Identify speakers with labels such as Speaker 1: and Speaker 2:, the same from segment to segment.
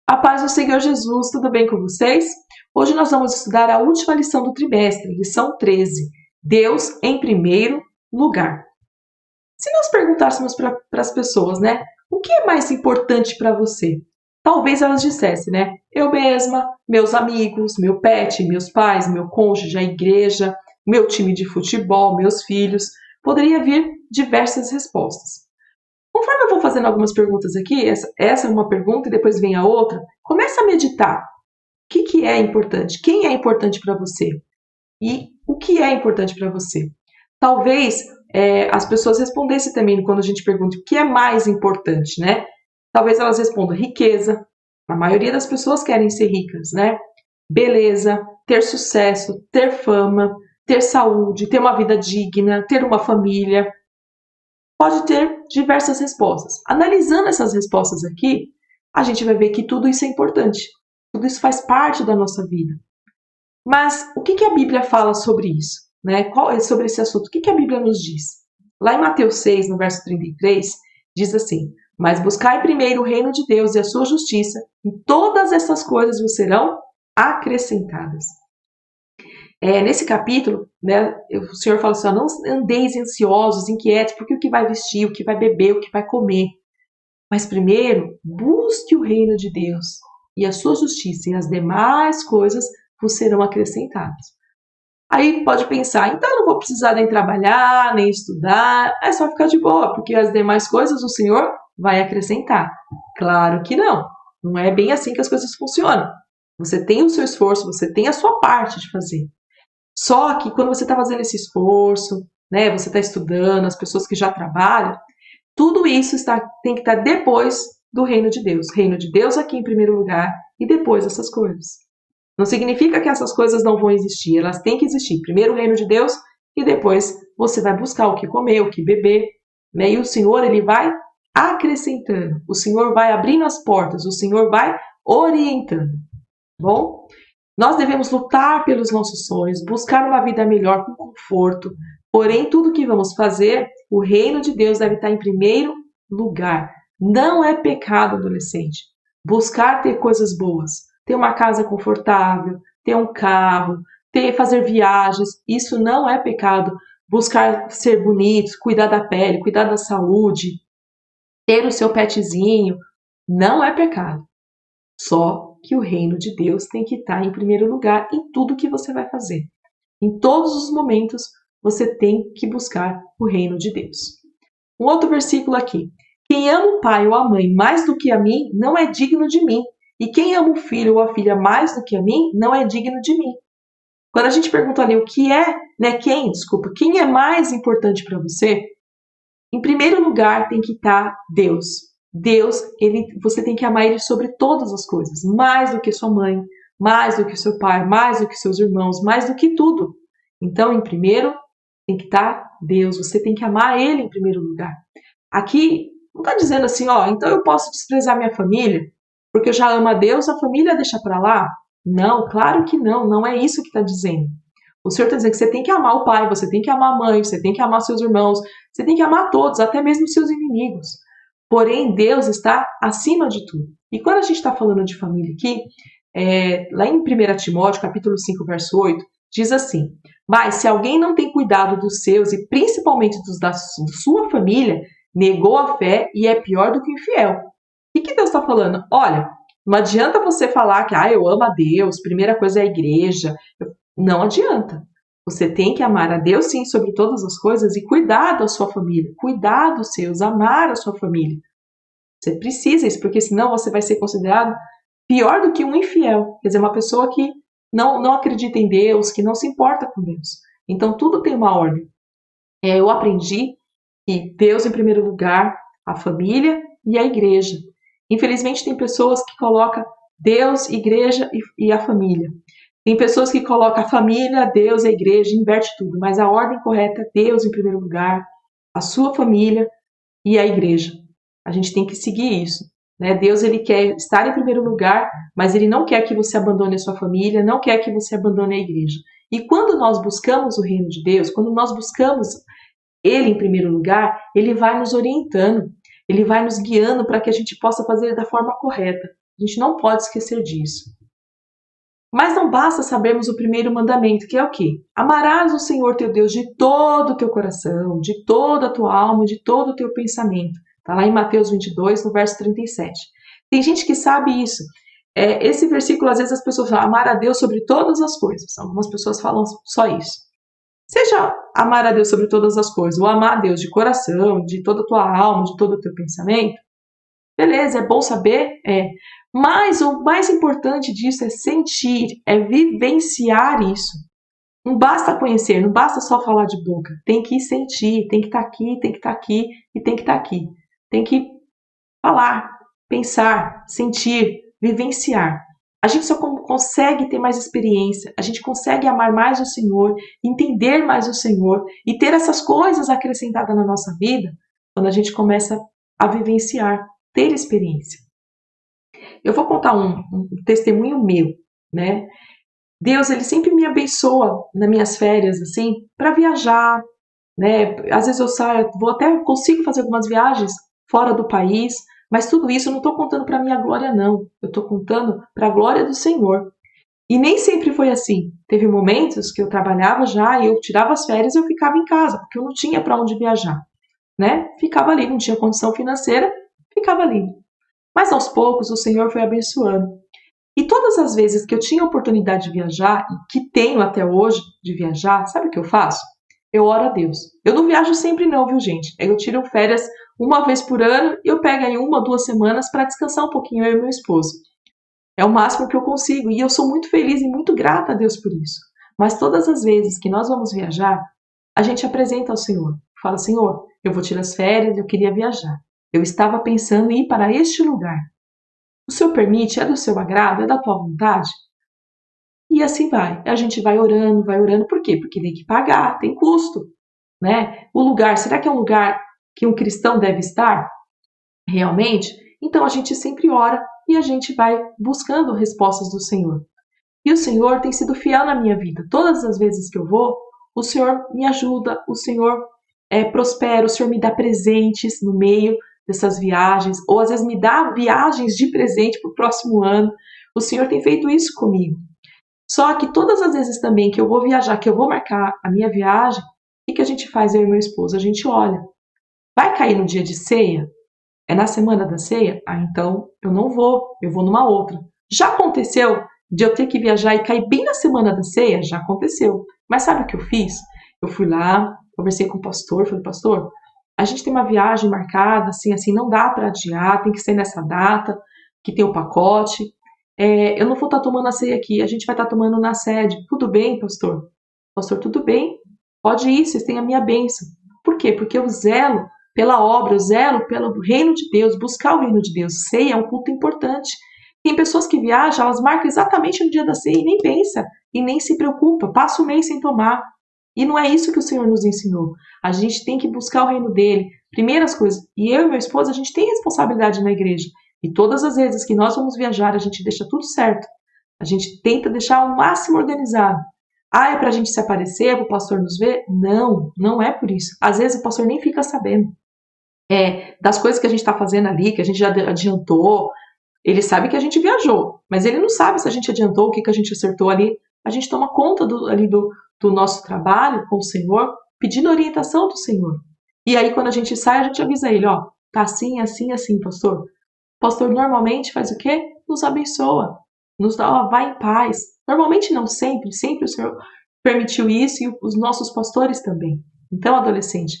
Speaker 1: A paz do Senhor Jesus, tudo bem com vocês? Hoje nós vamos estudar a última lição do trimestre, lição 13. Deus em primeiro lugar. Se nós perguntássemos para as pessoas, né? O que é mais importante para você? Talvez elas dissessem, né? Eu mesma, meus amigos, meu pet, meus pais, meu cônjuge, a igreja, meu time de futebol, meus filhos. Poderia vir diversas respostas. Conforme eu vou fazendo algumas perguntas aqui, essa é uma pergunta e depois vem a outra, começa a meditar. O que é importante? Quem é importante para você? E o que é importante para você? Talvez as pessoas respondessem também quando a gente pergunta o que é mais importante, né? Talvez elas respondam riqueza. A maioria das pessoas querem ser ricas, né? Beleza, ter sucesso, ter fama, ter saúde, ter uma vida digna, ter uma família. Pode ter diversas respostas. Analisando essas respostas aqui, a gente vai ver que tudo isso é importante. Tudo isso faz parte da nossa vida. Mas o que a Bíblia fala sobre isso? Né? Qual é sobre esse assunto? O que a Bíblia nos diz? Lá em Mateus 6, no verso 33, diz assim: mas buscai primeiro o reino de Deus e a sua justiça, e todas essas coisas vos serão acrescentadas. Nesse capítulo, né, o Senhor fala assim: ó, não andeis ansiosos, inquietos, porque o que vai vestir, o que vai beber, o que vai comer. Mas primeiro, busque o reino de Deus e a sua justiça, e as demais coisas vos serão acrescentadas. Aí pode pensar, então eu não vou precisar nem trabalhar, nem estudar, é só ficar de boa, porque as demais coisas o Senhor vai acrescentar. Claro que não. Não é bem assim que as coisas funcionam. Você tem o seu esforço, você tem a sua parte de fazer. Só que quando você está fazendo esse esforço, né, você está estudando, as pessoas que já trabalham, tudo isso tem que estar depois do reino de Deus. Reino de Deus aqui em primeiro lugar e depois essas coisas. Não significa que essas coisas não vão existir, elas têm que existir. Primeiro o reino de Deus e depois você vai buscar o que comer, o que beber, né? E o Senhor, ele vai acrescentando, o Senhor vai abrindo as portas, o Senhor vai orientando. Bom? Nós devemos lutar pelos nossos sonhos, buscar uma vida melhor com conforto. Porém, tudo que vamos fazer, o reino de Deus deve estar em primeiro lugar. Não é pecado, adolescente, buscar ter coisas boas, ter uma casa confortável, ter um carro, fazer viagens. Isso não é pecado. Buscar ser bonito, cuidar da pele, cuidar da saúde, ter o seu petzinho, não é pecado. Só que o reino de Deus tem que estar em primeiro lugar em tudo que você vai fazer. Em todos os momentos, você tem que buscar o reino de Deus. Um outro versículo aqui. Quem ama o pai ou a mãe mais do que a mim, não é digno de mim. E quem ama o filho ou a filha mais do que a mim, não é digno de mim. Quando a gente pergunta ali o que é, né, quem é mais importante para você, em primeiro lugar tem que estar Deus. Deus, você tem que amar Ele sobre todas as coisas, mais do que sua mãe, mais do que seu pai, mais do que seus irmãos, mais do que tudo. Então, em primeiro, tem que estar Deus, você tem que amar Ele em primeiro lugar. Aqui, não está dizendo assim, ó, então eu posso desprezar minha família, porque eu já amo a Deus, a família deixa para lá? Não, claro que não, não é isso que está dizendo. O Senhor está dizendo que você tem que amar o pai, você tem que amar a mãe, você tem que amar seus irmãos, você tem que amar todos, até mesmo seus inimigos. Porém, Deus está acima de tudo. E quando a gente está falando de família aqui, lá em 1 Timóteo, capítulo 5, verso 8, diz assim: mas se alguém não tem cuidado dos seus e principalmente dos da sua família, negou a fé e é pior do que o infiel. O que Deus está falando? Olha, não adianta você falar que eu amo a Deus, primeira coisa é a igreja. Não adianta. Você tem que amar a Deus, sim, sobre todas as coisas e cuidar da sua família, cuidar dos seus, amar a sua família. Você precisa isso, porque senão você vai ser considerado pior do que um infiel. Quer dizer, uma pessoa que não acredita em Deus, que não se importa com Deus. Então, tudo tem uma ordem. Eu aprendi que Deus em primeiro lugar, a família e a igreja. Infelizmente, tem pessoas que colocam Deus, igreja e a família. Tem pessoas que colocam a família, Deus, a igreja, inverte tudo, mas a ordem correta é Deus em primeiro lugar, a sua família e a igreja. A gente tem que seguir isso. Né? Deus, ele quer estar em primeiro lugar, mas ele não quer que você abandone a sua família, não quer que você abandone a igreja. E quando nós buscamos o reino de Deus, quando nós buscamos ele em primeiro lugar, ele vai nos orientando, ele vai nos guiando para que a gente possa fazer da forma correta. A gente não pode esquecer disso. Mas não basta sabermos o primeiro mandamento, que é o quê? Amarás o Senhor teu Deus de todo o teu coração, de toda a tua alma, de todo o teu pensamento. Está lá em Mateus 22, no verso 37. Tem gente que sabe isso. Esse versículo, às vezes as pessoas falam, amar a Deus sobre todas as coisas. Algumas pessoas falam só isso. Seja amar a Deus sobre todas as coisas, ou amar a Deus de coração, de toda a tua alma, de todo o teu pensamento. Beleza, é bom saber? Mas o mais importante disso é sentir, é vivenciar isso. Não basta conhecer, não basta só falar de boca. Tem que sentir, tem que estar aqui, tem que estar aqui e tem que estar aqui. Tem que falar, pensar, sentir, vivenciar. A gente só consegue ter mais experiência, a gente consegue amar mais o Senhor, entender mais o Senhor e ter essas coisas acrescentadas na nossa vida quando a gente começa a vivenciar, ter experiência. Eu vou contar um testemunho meu, né? Deus, ele sempre me abençoa nas minhas férias, assim, para viajar, né? Às vezes eu saio, consigo fazer algumas viagens fora do país, mas tudo isso eu não estou contando para minha glória, não. Eu estou contando para a glória do Senhor. E nem sempre foi assim. Teve momentos que eu trabalhava já e eu tirava as férias e eu ficava em casa, porque eu não tinha para onde viajar, né? Ficava ali, não tinha condição financeira, ficava ali. Mas aos poucos o Senhor foi abençoando. E todas as vezes que eu tinha oportunidade de viajar, e que tenho até hoje de viajar, sabe o que eu faço? Eu oro a Deus. Eu não viajo sempre não, viu gente? Eu tiro férias uma vez por ano e eu pego aí 1-2 semanas para descansar um pouquinho eu e meu esposo. É o máximo que eu consigo e eu sou muito feliz e muito grata a Deus por isso. Mas todas as vezes que nós vamos viajar, a gente apresenta ao Senhor. Fala, Senhor, eu vou tirar as férias, eu queria viajar. Eu estava pensando em ir para este lugar. O Senhor permite? É do seu agrado? É da tua vontade? E assim vai. A gente vai orando, vai orando. Por quê? Porque tem que pagar, tem custo, né? O lugar, será que é um lugar que um cristão deve estar? Realmente? Então a gente sempre ora e a gente vai buscando respostas do Senhor. E o Senhor tem sido fiel na minha vida. Todas as vezes que eu vou, o Senhor me ajuda, o Senhor prospera, o Senhor me dá presentes no meio dessas viagens, ou às vezes me dá viagens de presente para o próximo ano. O Senhor tem feito isso comigo. Só que todas as vezes também que eu vou viajar, que eu vou marcar a minha viagem, o que a gente faz, eu e meu esposo? A gente olha. Vai cair no dia de ceia? É na semana da ceia? Ah, então eu não vou, eu vou numa outra. Já aconteceu de eu ter que viajar e cair bem na semana da ceia? Já aconteceu. Mas sabe o que eu fiz? Eu fui lá, conversei com o pastor, falei, pastor, a gente tem uma viagem marcada, assim, não dá para adiar, tem que ser nessa data, que tem o pacote. Eu não vou estar tomando a ceia aqui, a gente vai estar tomando na sede. Tudo bem, pastor? Pastor, tudo bem, pode ir, vocês têm a minha bênção. Por quê? Porque eu zelo pela obra, eu zelo pelo reino de Deus, buscar o reino de Deus. Ceia é um culto importante. Tem pessoas que viajam, elas marcam exatamente no dia da ceia e nem pensa, e nem se preocupa, passa o mês sem tomar. E não é isso que o Senhor nos ensinou. A gente tem que buscar o reino dele, primeiras coisas. E eu e meu esposo, a gente tem responsabilidade na igreja. E todas as vezes que nós vamos viajar, a gente deixa tudo certo. A gente tenta deixar o máximo organizado. Ah, é para a gente se aparecer, para o pastor nos ver? Não, não é por isso. Às vezes o pastor nem fica sabendo. Das coisas que a gente está fazendo ali, que a gente já adiantou. Ele sabe que a gente viajou, mas ele não sabe se a gente adiantou, o que a gente acertou ali. A gente toma conta do nosso trabalho com o Senhor, pedindo orientação do Senhor. E aí, quando a gente sai, a gente avisa ele, ó, tá assim, assim, assim, pastor. O pastor normalmente faz o quê? Nos abençoa, nos dá, ó, vai em paz. Normalmente não sempre, sempre o Senhor permitiu isso e os nossos pastores também. Então, adolescente,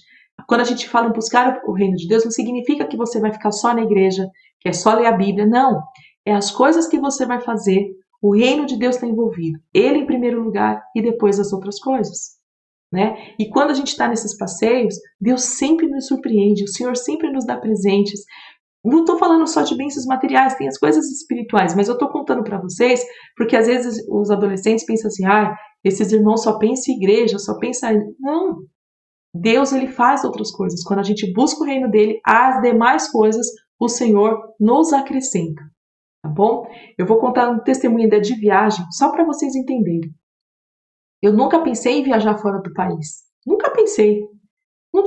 Speaker 1: quando a gente fala em buscar o reino de Deus, não significa que você vai ficar só na igreja, que é só ler a Bíblia, não. É as coisas que você vai fazer, o reino de Deus está envolvido. Ele em primeiro lugar e depois as outras coisas. Né? E quando a gente está nesses passeios, Deus sempre nos surpreende, o Senhor sempre nos dá presentes. Não estou falando só de bênçãos materiais, tem as coisas espirituais, mas eu estou contando para vocês, porque às vezes os adolescentes pensam assim, esses irmãos só pensam em igreja, só pensam... Não, Deus ele faz outras coisas. Quando a gente busca o reino dele, as demais coisas o Senhor nos acrescenta. Tá bom? Eu vou contar um testemunho de viagem, só para vocês entenderem. Eu nunca pensei em viajar fora do país. Nunca pensei. Não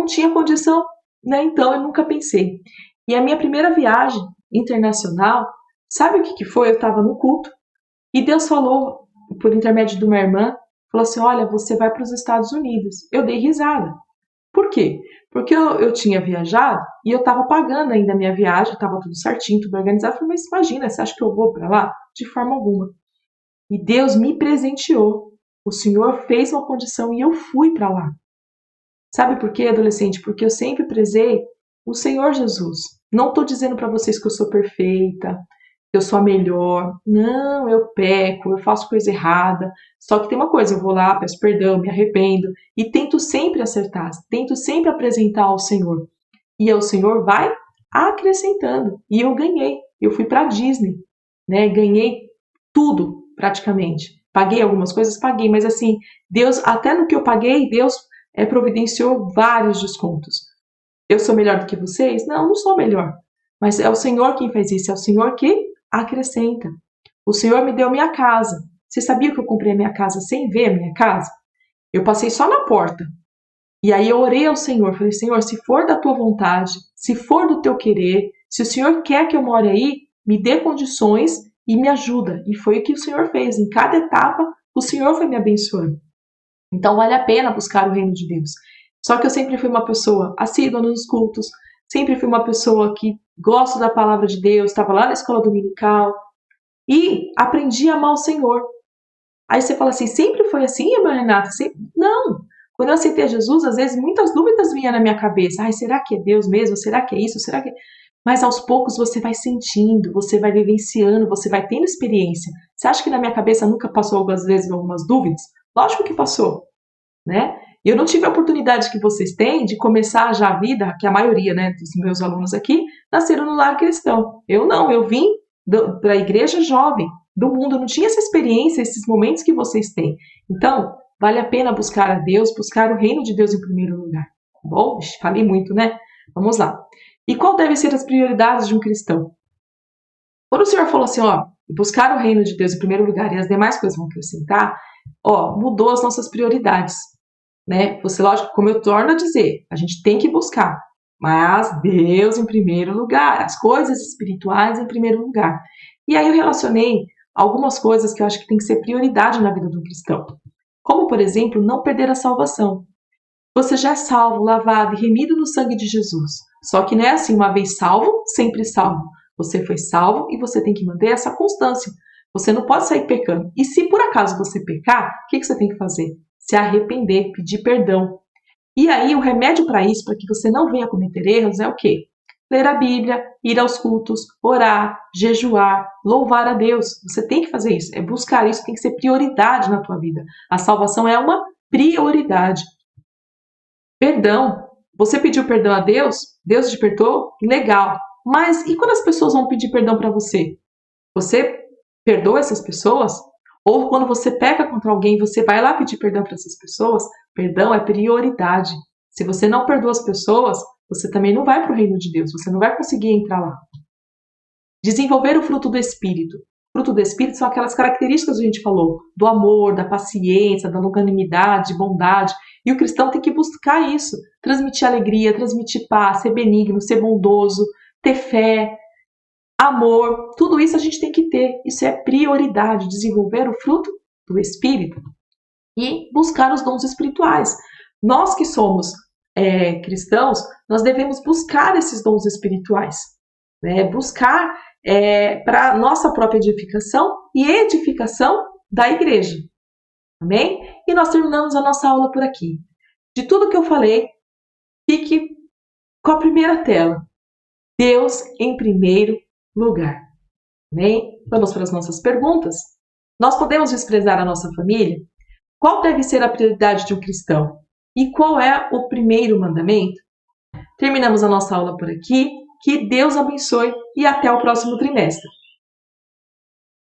Speaker 1: tinha condição, né? Então eu nunca pensei. E a minha primeira viagem internacional, Sabe o que que foi? Eu estava no culto e Deus falou, por intermédio de uma irmã, falou assim, olha, você vai para os Estados Unidos. Eu dei risada. Por quê? Porque eu tinha viajado e eu estava pagando ainda a minha viagem, estava tudo certinho, tudo organizado. Eu falei, mas imagina, você acha que eu vou para lá? De forma alguma. E Deus me presenteou. O Senhor fez uma condição e eu fui para lá. Sabe por quê, adolescente? Porque eu sempre prezei o Senhor Jesus. Não estou dizendo para vocês que eu sou perfeita, que eu sou a melhor. Não, eu peco, eu faço coisa errada. Só que tem uma coisa, eu vou lá, peço perdão, me arrependo e tento sempre acertar, tento sempre apresentar ao Senhor. E aí o Senhor vai acrescentando. E eu ganhei. Eu fui para a Disney, né? Ganhei tudo, praticamente. Paguei algumas coisas, paguei, mas assim, Deus, até no que eu paguei, Deus providenciou vários descontos. Eu sou melhor do que vocês? Não, não sou melhor. Mas é o Senhor quem faz isso, é o Senhor que acrescenta. O Senhor me deu minha casa. Você sabia que eu comprei a minha casa sem ver a minha casa? Eu passei só na porta. E aí eu orei ao Senhor, falei, Senhor, se for da tua vontade, se for do teu querer, se o Senhor quer que eu more aí, me dê condições e me ajuda. E foi o que o Senhor fez. Em cada etapa, o Senhor foi me abençoando. Então vale a pena buscar o reino de Deus. Só que eu sempre fui uma pessoa assídua nos cultos, sempre fui uma pessoa que gosto da palavra de Deus, estava lá na escola dominical e aprendi a amar o Senhor. Aí você fala assim, sempre foi assim, irmã Renata? Não. Quando eu aceitei Jesus, às vezes muitas dúvidas vinham na minha cabeça. Ai, será que é Deus mesmo? Será que é isso? Será que é... Mas aos poucos você vai sentindo, você vai vivenciando, você vai tendo experiência. Você acha que na minha cabeça nunca passou algumas vezes algumas dúvidas? Lógico que passou, né? E eu não tive a oportunidade que vocês têm de começar já a vida, que a maioria, né, dos meus alunos aqui, nasceram no lar cristão. Eu não, eu vim para a igreja jovem, do mundo, eu não tinha essa experiência, esses momentos que vocês têm. Então, vale a pena buscar a Deus, buscar o reino de Deus em primeiro lugar. Bom, falei muito, né? Vamos lá. E qual devem ser as prioridades de um cristão? Quando o Senhor falou assim, ó, buscar o reino de Deus em primeiro lugar e as demais coisas vão acrescentar, ó, mudou as nossas prioridades, né? Você, lógico, como eu torno a dizer, a gente tem que buscar, mas Deus em primeiro lugar, as coisas espirituais em primeiro lugar. E aí eu relacionei algumas coisas que eu acho que tem que ser prioridade na vida do cristão. Como, por exemplo, não perder a salvação. Você já é salvo, lavado e remido no sangue de Jesus. Só que não é assim, uma vez salvo, sempre salvo. Você foi salvo e você tem que manter essa constância. Você não pode sair pecando. E se por acaso você pecar, o que você tem que fazer? Se arrepender, pedir perdão. E aí o remédio para isso, para que você não venha cometer erros, é o quê? Ler a Bíblia, ir aos cultos, orar, jejuar, louvar a Deus. Você tem que fazer isso, é buscar isso, tem que ser prioridade na tua vida. A salvação é uma prioridade. Perdão. Você pediu perdão a Deus? Deus te perdoou? Legal. Mas e quando as pessoas vão pedir perdão para você? Você perdoa essas pessoas? Ou quando você peca contra alguém, você vai lá pedir perdão para essas pessoas? Perdão é prioridade. Se você não perdoa as pessoas, você também não vai para o reino de Deus, você não vai conseguir entrar lá. Desenvolver o fruto do Espírito. O fruto do Espírito são aquelas características que a gente falou, do amor, da paciência, da longanimidade, bondade. E o cristão tem que buscar isso, transmitir alegria, transmitir paz, ser benigno, ser bondoso, ter fé, amor, tudo isso a gente tem que ter. Isso é prioridade, desenvolver o fruto do Espírito e buscar os dons espirituais. Nós que somos cristãos, nós devemos buscar esses dons espirituais, né? Buscar para nossa própria edificação e edificação da igreja. Amém? E nós terminamos a nossa aula por aqui. De tudo que eu falei, fique com a primeira tela. Deus em primeiro lugar. Amém? Vamos para as nossas perguntas. Nós podemos desprezar a nossa família? Qual deve ser a prioridade de um cristão? E qual é o primeiro mandamento? Terminamos a nossa aula por aqui. Que Deus abençoe e até o próximo trimestre.